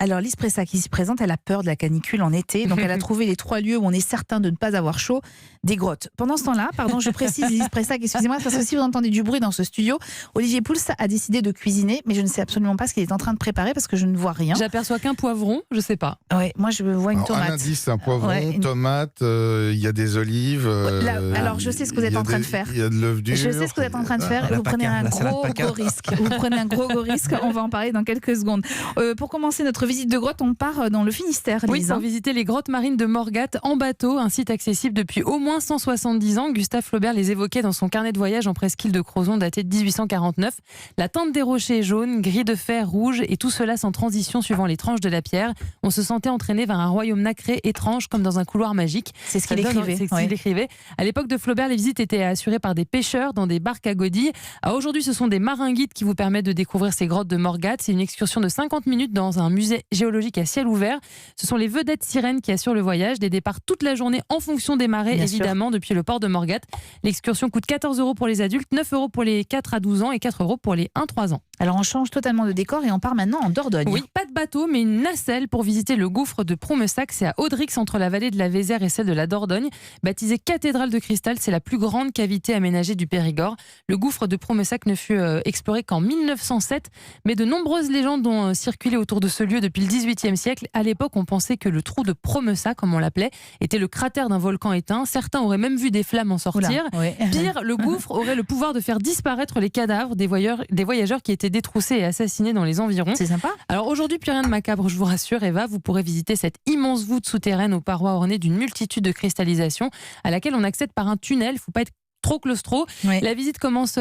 Alors Lise Pressac qui s'y présente, elle a peur de la canicule en été, donc elle a trouvé les 3 lieux où on est certain de ne pas avoir chaud, des grottes. Pendant ce temps-là, pardon, je précise Lise Pressac, excusez-moi, parce que si vous entendez du bruit dans ce studio, Olivier Pouls a décidé de cuisiner, mais je ne sais absolument pas ce qu'il est en train de préparer parce que je ne vois rien. J'aperçois qu'un poivron, je sais pas. Ouais, moi je vois une tomate. Un indice, un poivron, Ouais, tomate, il y a des olives. Alors je sais ce que vous êtes en train de faire. Il y a de l'œuf dur. Je sais ce que vous êtes en train de faire. La Vous prenez un gros risque. Vous prenez un gros risque. On va en parler dans quelques secondes. Pour commencer notre visite de grotte, on part dans le Finistère. Oui, Lise, pour visiter les grottes marines de Morgat en bateau, un site accessible depuis au moins 170 ans. Gustave Flaubert les évoquait dans son carnet de voyage en presqu'île de Crozon daté de 1849. La teinte des rochers est jaune, gris de fer rouge et tout cela sans transition suivant les tranches de la pierre. On se sentait entraîné vers un royaume nacré étrange comme dans un couloir magique. C'est ce qu'il écrivait. C'est ce qu'il écrivait. À l'époque de Flaubert, les visites étaient assurées par des pêcheurs dans des barques à godilles. Aujourd'hui, ce sont des marins guides qui vous permettent de découvrir ces grottes de Morgat. C'est une excursion de 50 minutes dans un musée géologique à ciel ouvert. Ce sont les vedettes sirènes qui assurent le voyage. Des départs toute la journée en fonction des marées, Bien évidemment, depuis le port de Morgat. L'excursion coûte 14 € pour les adultes, 9 € pour les 4 à 12 ans et 4 € pour les 1-3 ans. Alors on change totalement de décor et on part maintenant en Dordogne. Oui, pas de bateau, mais une nacelle pour visiter le gouffre de Promessac. C'est à Audrix, entre la vallée de la Vézère et celle de la Dordogne. Baptisée cathédrale de cristal, c'est la plus grande cavité aménagée du Périgord. Le gouffre de Promessac ne fut exploré qu'en 1907, mais de nombreuses légendes ont circulé autour de ce lieu depuis le XVIIIe siècle. À l'époque, on pensait que le trou de Promessac, comme on l'appelait, était le cratère d'un volcan éteint. Certains auraient même vu des flammes en sortir. Oula, ouais. Pire, le gouffre aurait le pouvoir de faire disparaître les cadavres des voyageurs qui étaient détroussés et assassinés dans les environs. C'est sympa. Alors aujourd'hui, plus rien de macabre, je vous rassure, Eva. Vous pourrez visiter cette immense voûte souterraine aux parois ornées d'une multitude de cristallisations à laquelle on accède par un tunnel. Il ne faut pas être trop claustro. Oui. La visite commence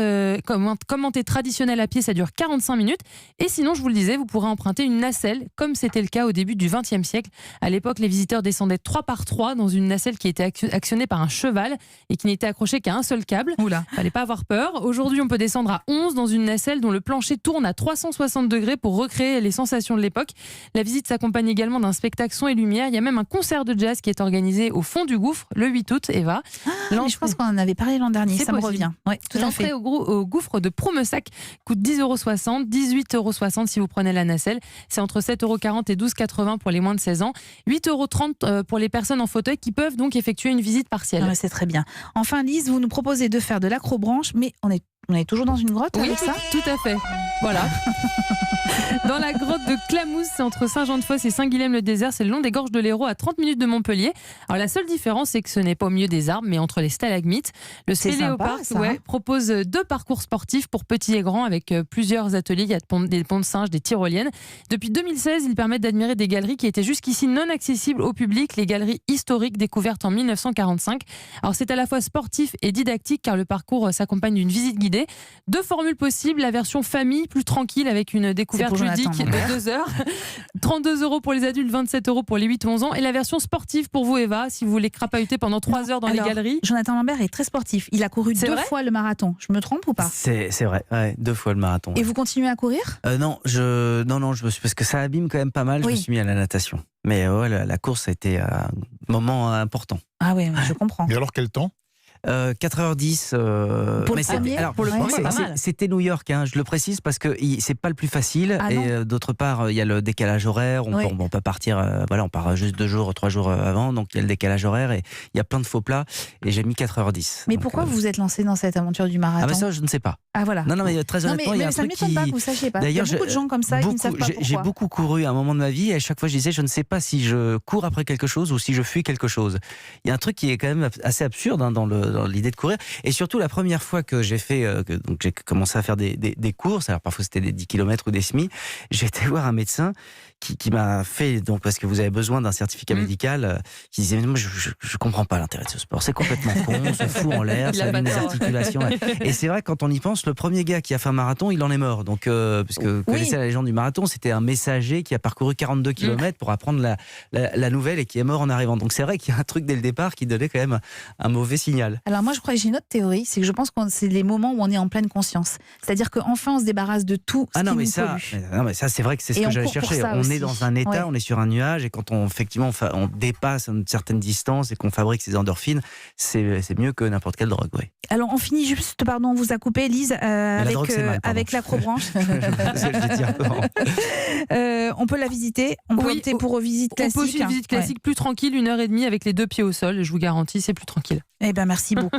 commentée traditionnelle à pied, ça dure 45 minutes. Et sinon, je vous le disais, vous pourrez emprunter une nacelle, comme c'était le cas au début du XXe siècle. À l'époque, les visiteurs descendaient 3 par 3 dans une nacelle qui était actionnée par un cheval et qui n'était accrochée qu'à un seul câble. Oula. Fallait pas avoir peur. Aujourd'hui, on peut descendre à 11 dans une nacelle dont le plancher tourne à 360 degrés pour recréer les sensations de l'époque. La visite s'accompagne également d'un spectacle son et lumière. Il y a même un concert de jazz qui est organisé au fond du gouffre le 8 août, Eva. Mais je pense qu'on en avait parlé l'an dernier, C'est ça me possible. revient. Ouais, tout à L'entrée fait. au gouffre de Promessac coûte 10,60 €, 18,60 € si vous prenez la nacelle. C'est entre 7,40 € et 12,80 € pour les moins de 16 ans. 8,30 € pour les personnes en fauteuil qui peuvent donc effectuer une visite partielle. Ah ouais, c'est très bien. Enfin Lise, vous nous proposez de faire de l'acrobranche, mais on est toujours dans une grotte Oui, avec ça. tout à fait. Voilà. Dans la grotte de Clamouze, c'est entre Saint-Jean-de-Fosse et Saint-Guilhem-le-Désert. C'est le long des gorges de l'Hérault, à 30 minutes de Montpellier. Alors la seule différence, c'est que ce n'est pas au milieu des arbres, mais entre les stalagmites. Le C'est Spéléopark sympa, ça, propose 2 parcours sportifs pour petits et grands avec plusieurs ateliers. Il y a des ponts de singes, des tyroliennes. Depuis 2016, ils permettent d'admirer des galeries qui étaient jusqu'ici non accessibles au public, les galeries historiques découvertes en 1945. Alors c'est à la fois sportif et didactique car le parcours s'accompagne d'une visite guidée. 2 formules possibles, la version famille plus tranquille avec une découverte pour Jonathan, ludique mon père. de 2 heures, 32 € pour les adultes, 27 € pour les 8-11 ans, et la version sportive pour vous Eva, si vous voulez crapahuter pendant 3 heures dans Alors, les galeries. Jonathan Lambert est très sportif. Il a couru C'est 2 vrai fois le marathon. Je me trompe ou pas? C'est vrai, ouais, 2 fois le marathon. Et Ouais. vous continuez à courir? Non, je me suis parce que ça abîme quand même pas mal. Je Oui. me suis mis à la natation. Mais ouais, la course a été un moment important. Ah oui, je comprends. Et alors, quel temps? 4h10. Pour mais le premier, alors, pour le premier, c'est pas mal. c'était New York, hein, je le précise parce que c'est pas le plus facile. Ah et non. d'autre part, il y a le décalage horaire. Oui. On peut partir, on part juste 2 jours, 3 jours avant. Donc il y a le décalage horaire et il y a plein de faux plats. Et j'ai mis 4h10. Mais Donc, pourquoi vous vous êtes lancé dans cette aventure du marathon? Ah, ben ça, je ne sais pas. Ah voilà. Non, mais très Non, honnêtement, il y a un ça ne truc m'étonne pas que vous ne sachiez pas. Il y a D'ailleurs, beaucoup de gens comme ça qui ne savent pas pourquoi. J'ai beaucoup couru à un moment de ma vie et à chaque fois je disais je ne sais pas si je cours après quelque chose ou si je fuis quelque chose. Il y a un truc qui est quand même assez absurde dans l'idée de courir. Et surtout la première fois que j'ai fait, donc j'ai commencé à faire des courses, alors parfois c'était des 10 km ou des semis, j'ai été voir un médecin qui m'a fait, donc parce que vous avez besoin d'un certificat médical, qui disait mais moi je comprends pas l'intérêt de ce sport, c'est complètement con, on se fout en l'air, Il ça a pas abîme les tort. articulations. Et c'est vrai quand on y pense, le premier gars qui a fait un marathon, il en est mort. Donc puisque vous connaissez la légende du marathon, c'était un messager qui a parcouru 42 km pour apprendre la nouvelle et qui est mort en arrivant. Donc c'est vrai qu'il y a un truc dès le départ qui donnait quand même un mauvais signal. Alors moi, je crois que j'ai une autre théorie, c'est que je pense que c'est les moments où on est en pleine conscience. C'est-à-dire qu'enfin, on se débarrasse de tout ce qui nous pollue. Non, mais ça, c'est vrai que c'est ce Et que on j'allais court pour chercher. ça On aussi. est dans un état, Ouais. on est sur un nuage, et quand effectivement on dépasse une certaine distance et qu'on fabrique ces endorphines, c'est mieux que n'importe quelle drogue. Ouais. Alors on finit juste, pardon, on vous a coupé, Lise, la drogue, c'est mal, pardon. avec l'acrobranche. Je l'ai dit avant. On peut la visiter, on peut Oui, opter pour une visite On peut aussi classique. une visite classique plus tranquille, 1h30 avec les 2 pieds au sol. Je vous garantis, c'est plus tranquille. Eh bien, merci beaucoup.